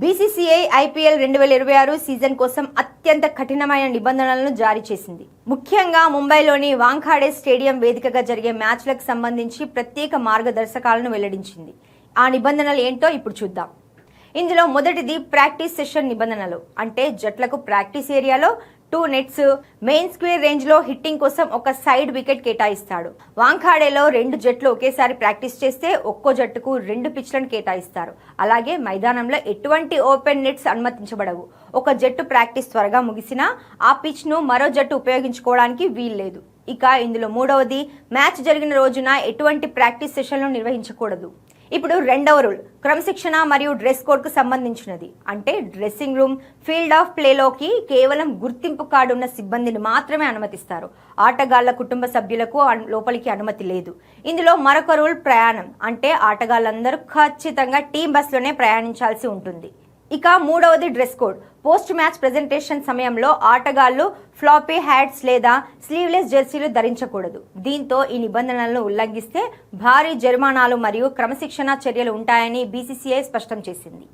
BCCI IPL 2026 season కోసం అత్యంత కఠినమైన నిబంధనలను జారీ చేసింది. ముఖ్యంగా ముంబైలోని వాంఖాడే స్టేడియం వేదికగా జరిగే మ్యాచ్లకు సంబంధించి ప్రత్యేక మార్గదర్శకాలను వెల్లడించింది. ఆ నిబంధనలు ఏంటో ఇప్పుడు చూద్దాం. ఇందులో మొదటిది ప్రాక్టీస్ సెషన్ నిబంధనలు. అంటే జట్లకు ప్రాక్టీస్ ఏరియాలో 2 నెట్స్, మెయిన్ స్క్వేర్ రేంజ్ లో హిట్టింగ్ కోసం ఒక సైడ్ వికెట్ కేటాయిస్తాడు. వాంఖాడేలో 2 జట్లు ఒకేసారి ప్రాక్టీస్ చేస్తే ఒక్కో జట్టుకు 2 పిచ్లను కేటాయిస్తారు. అలాగే మైదానంలో ఎటువంటి ఓపెన్ నెట్స్ అనుమతించబడవు. ఒక జట్టు ప్రాక్టీస్ త్వరగా ముగిసినా ఆ పిచ్ ను మరో జట్టు ఉపయోగించుకోవడానికి వీల్లేదు. ఇక ఇందులో మూడవది, మ్యాచ్ జరిగిన రోజున ఎటువంటి ప్రాక్టీస్ సెషన్లు నిర్వహించకూడదు. ఇప్పుడు రెండవ రూల్ క్రమశిక్షణ మరియు డ్రెస్ కోడ్ కు సంబంధించినది. అంటే డ్రెస్సింగ్ రూమ్, ఫీల్డ్ ఆఫ్ ప్లేలోకి కేవలం గుర్తింపు కార్డు ఉన్న సిబ్బందిని మాత్రమే అనుమతిస్తారు. ఆటగాళ్ల కుటుంబ సభ్యులకు లోపలికి అనుమతి లేదు. ఇందులో మరొక రూల్ ప్రయాణం. అంటే ఆటగాళ్లందరూ ఖచ్చితంగా టీం బస్లోనే ప్రయాణించాల్సి ఉంటుంది. ఇక మూడవది dress code. Post match presentation సమయంలో ఆటగాళ్లు ఫ్లాపీ హ్యాట్స్ లేదా స్లీవ్లెస్ జెర్సీలు ధరించకూడదు. దీంతో ఈ నిబంధనలను ఉల్లంఘిస్తే భారీ జరిమానాలు మరియు క్రమశిక్షణ చర్యలు ఉంటాయని బీసీసీఐ స్పష్టం చేసింది.